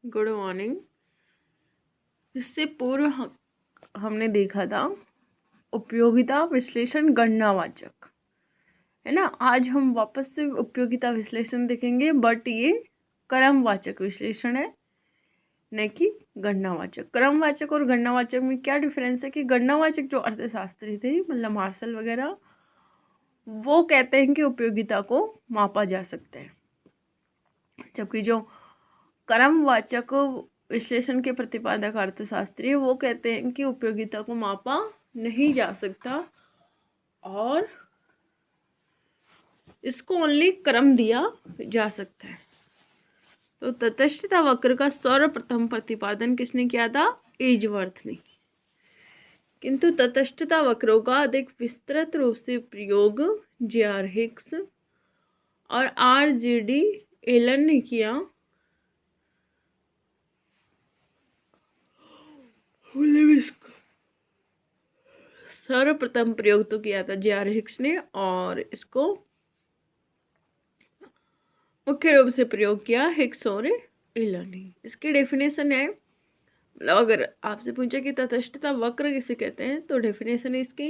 Good morning. इससे पूर्व हमने देखा था उपयोगिता विश्लेषण गणनावाचक, है ना। आज हम वापस से उपयोगिता विश्लेषण देखेंगे, बट ये क्रमवाचक विश्लेषण है, न कि गणनावाचक। क्रमवाचक और गणनावाचक में क्या डिफरेंस है कि गणनावाचक जो अर्थशास्त्री थे, मतलब मार्शल वगैरह, वो कहते हैं कि उपयोगिता को मापा जा सकता है, जबकि जो क्रमवाचक विश्लेषण के प्रतिपादक अर्थशास्त्री वो कहते हैं कि उपयोगिता को मापा नहीं जा सकता और इसको ओनली क्रम दिया जा सकता है। तो तटस्थता वक्र का सर्वप्रथम प्रतिपादन किसने किया था? एजवर्थ ने। किंतु तटस्थता वक्रों का अधिक विस्तृत रूप से प्रयोग जे.आर. हिक्स और आर.जी.डी. एलन ने किया। सर्वप्रथम प्रयोग तो किया था जे.आर. हिक्स ने और इसको मुख्य रूप से प्रयोग किया हिक्स और एलन ने। इसकी डेफिनेशन है, मतलब अगर आपसे पूछे कि तटस्थता वक्र किसे कहते हैं तो डेफिनेशन है इसकी,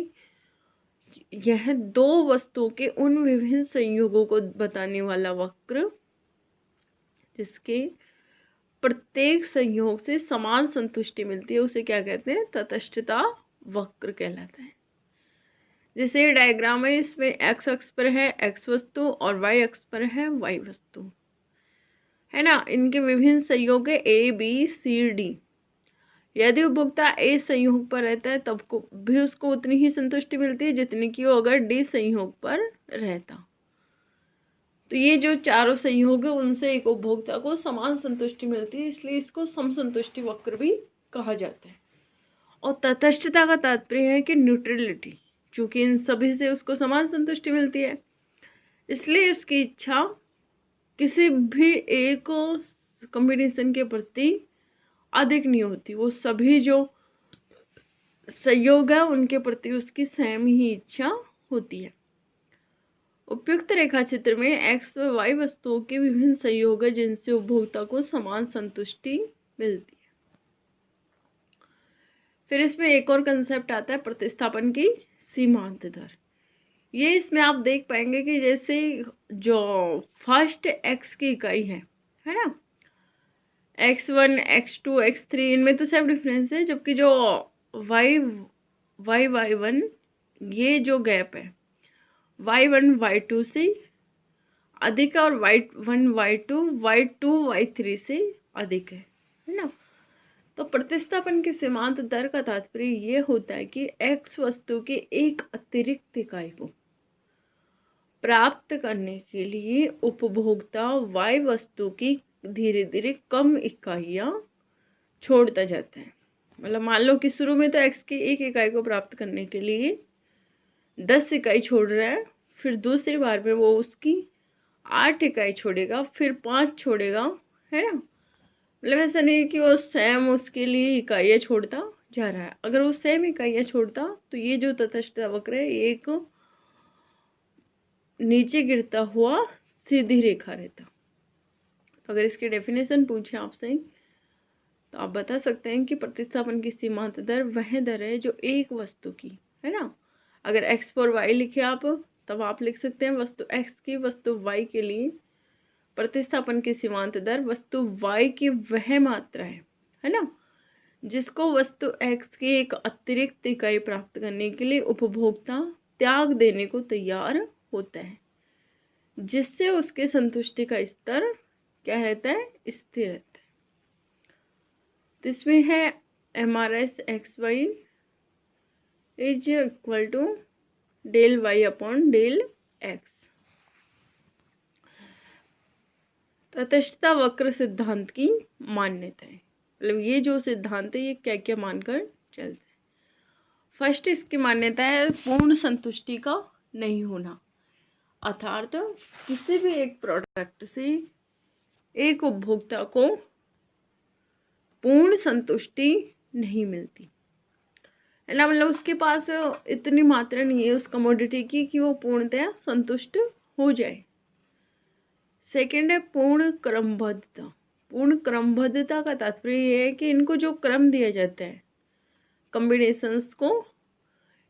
यह दो वस्तुओं के उन विभिन्न संयोगों को बताने वाला वक्र जिसके प्रत्येक संयोग से समान संतुष्टि मिलती है, उसे क्या कहते हैं? तटस्थता वक्र कहलाता है। जैसे डायग्राम है, इसमें एक्स अक्ष पर है एक्स वस्तु और वाई अक्ष पर है वाई वस्तु, है ना। इनके विभिन्न संयोग है ए बी सी डी। यदि उपभोक्ता ए संयोग पर रहता है तब को भी उसको उतनी ही संतुष्टि मिलती है जितनी कि वो अगर डी संयोग पर रहता। तो ये जो चारों संयोग है उनसे एक उपभोक्ता को समान संतुष्टि मिलती है, इसलिए इसको समसंतुष्टि वक्र भी कहा जाता है। और तटस्थता का तात्पर्य है कि न्यूट्रलिटी, चूंकि इन सभी से उसको समान संतुष्टि मिलती है, इसलिए उसकी इच्छा किसी भी एक कॉम्बिनेशन के प्रति अधिक नहीं होती। वो सभी जो संयोग है उनके प्रति उसकी सेम ही इच्छा होती है। उपयुक्त रेखा चित्र में एक्स व वाई वस्तुओं के विभिन्न संयोग है जिनसे उपभोक्ता को समान संतुष्टि मिलती है। फिर इसमें एक और कंसेप्ट आता है प्रतिस्थापन की सीमांत दर। ये इसमें आप देख पाएंगे कि जैसे जो फर्स्ट एक्स की इकाई है ना, x1 x2 x3, इनमें तो सब डिफरेंस है, जबकि जो y1 ये जो गैप है y1 y2 से अधिक है और y1 y2 y3 से अधिक है ना। तो प्रतिस्थापन की सीमांत दर का तात्पर्य ये होता है कि x वस्तु के एक अतिरिक्त इकाई को प्राप्त करने के लिए उपभोक्ता y वस्तु की धीरे धीरे कम इकाइयाँ छोड़ता जाता है। मतलब मान लो कि शुरू में तो x की एक इकाई को प्राप्त करने के लिए 10 इकाई छोड़ रहा है, फिर दूसरी बार में वो उसकी 8 इकाई छोड़ेगा, फिर 5 छोड़ेगा, है ना। मतलब ऐसा नहीं कि वो सेम उसके लिए इकाइयाँ छोड़ता जा रहा है। अगर वो सेम इकाइयाँ छोड़ता तो ये जो तटस्थता वक्र है एक नीचे गिरता हुआ सीधी रेखा रहता। तो अगर इसकी डेफिनेशन पूछे आपसे तो आप बता सकते हैं कि प्रतिस्थापन की सीमांत दर वह दर है जो एक वस्तु की, है ना। अगर x फॉर y लिखे आप, तब आप लिख सकते हैं वस्तु x की वस्तु y के लिए प्रतिस्थापन की सीमांत दर वस्तु y की वह मात्रा है ना, जिसको वस्तु x की एक अतिरिक्त इकाई प्राप्त करने के लिए उपभोक्ता त्याग देने को तैयार होता है, जिससे उसके संतुष्टि का स्तर क्या रहता है? स्थिर रहता है। तो इसमें है MRS XY is equal to del y upon del x। तटस्थता वक्र सिद्धांत की मान्यता है, मतलब ये जो सिद्धांत है ये क्या क्या मानकर चलते हैं। फर्स्ट इसकी मान्यता है पूर्ण संतुष्टि का नहीं होना, अर्थात किसी भी एक प्रोडक्ट से एक उपभोक्ता को पूर्ण संतुष्टि नहीं मिलती, है ना। मतलब उसके पास इतनी मात्रा नहीं है उस कमोडिटी की कि वो पूर्णतया संतुष्ट हो जाए। सेकंड है पूर्ण क्रमबद्धता। पूर्ण क्रमबद्धता का तात्पर्य ये है कि इनको जो क्रम दिया जाता है कॉम्बिनेशंस को,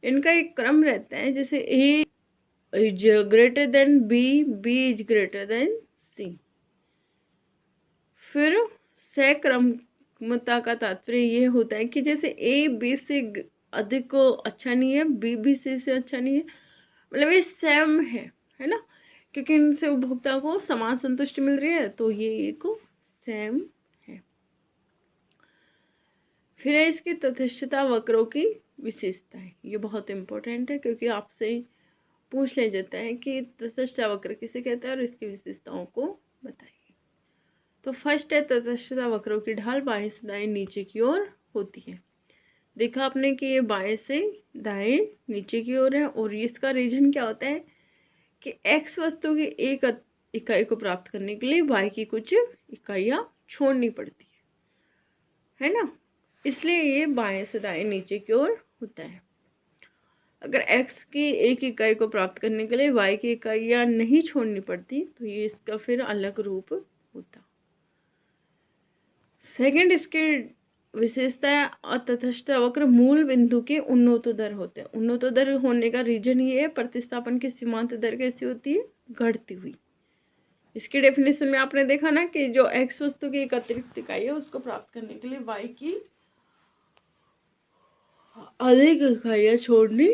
इनका एक क्रम रहता है, जैसे A is greater than B, B is greater than C. फिर सक्रमता का तात्पर्य ये होता है कि जैसे ए बी से अधिक अच्छा नहीं है, बी भी सी से अच्छा नहीं है, मतलब ये सेम है ना, क्योंकि इनसे उपभोक्ता को समान संतुष्टि मिल रही है, तो ये एक सेम है। फिर है इसकी तटस्थता वक्रों की विशेषता है। ये बहुत इंपॉर्टेंट है क्योंकि आपसे पूछ ले जाता है कि तटस्थता वक्र किसे कहते हैं और इसकी विशेषताओं को बताइए। तो फर्स्ट है तटस्थता वक्रों की ढाल बाएं से दाएं नीचे की ओर होती है। देखा आपने कि ये बाएं से दाएं नीचे की ओर है, और इसका रीजन क्या होता है कि x वस्तु की एक इकाई को प्राप्त करने के लिए y की कुछ इकाइयां छोड़नी पड़ती है ना, इसलिए ये बाएं से दाएं नीचे की ओर होता है। अगर x की एक इकाई को प्राप्त करने के लिए y की इकाइयां नहीं छोड़नी पड़ती तो ये इसका फिर अलग रूप होता। सेकंड इसकी विशेषता है अतटस्थता वक्र मूल बिंदु के उन्नतोदर होते हैं। उन्नतोदर होने का रीजन ये है, प्रतिस्थापन की सीमांत दर कैसी होती है, घटती हुई। इसकी डेफिनेशन में आपने देखा ना कि जो x वस्तु की एक अतिरिक्त इकाई है उसको प्राप्त करने के लिए y की अधिक इकाइयां छोड़नी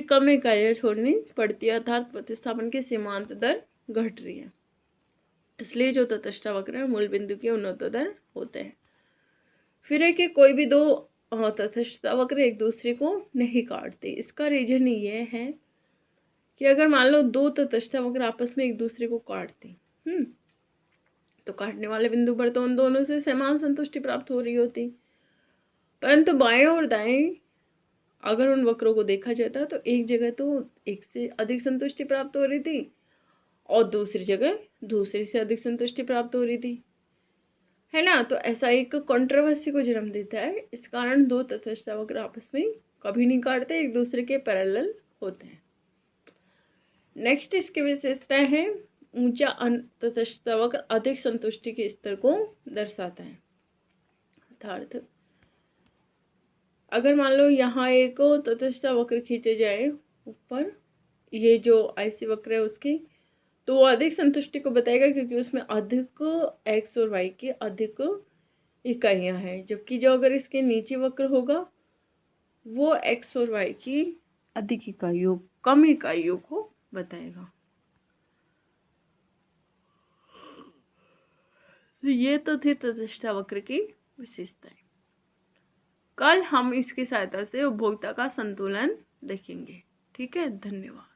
कम इकाइयां छोड़नी पड़ती है, अर्थात प्रतिस्थापन की सीमांत दर घट रही है। इसलिए जो तटस्थता वक्र है मूल बिंदु के उन्नतोदर होते हैं। फिर है कि कोई भी दो तटस्थता वक्र एक दूसरे को नहीं काटते। इसका रीजन ये है कि अगर मान लो दो तटस्थता वक्र आपस में एक दूसरे को काटते तो काटने वाले बिंदु पर तो उन दोनों से समान संतुष्टि प्राप्त हो रही होती, परंतु बाएं और दाएं अगर उन वक्रों को देखा जाता तो एक जगह तो एक से अधिक संतुष्टि प्राप्त हो रही थी और दूसरी जगह दूसरे से अधिक संतुष्टि प्राप्त हो रही थी, है ना। तो ऐसा एक कंट्रोवर्सी को जन्म देता है। इस कारण दो तटस्थता वक्र आपस में कभी नहीं काटते, एक दूसरे के पैरेलल होते हैं। नेक्स्ट इसकी विशेषता है ऊंचा तटस्थता वक्र अधिक संतुष्टि के स्तर को दर्शाता है। अर्थात अगर मान लो यहाँ एक तटस्थता वक्र खींचे जाए ऊपर, ये जो आईसी वक्र है उसकी, तो वो अधिक संतुष्टि को बताएगा क्योंकि उसमें अधिक x और y की अधिक इकाइयां हैं, जबकि जो अगर इसके नीचे वक्र होगा वो x और y की अधिक इकाइयों कम इकाइयों को बताएगा। तो ये तो थी तटस्थता वक्र की विशेषताएं। कल हम इसकी सहायता से उपभोक्ता का संतुलन देखेंगे। ठीक है, धन्यवाद।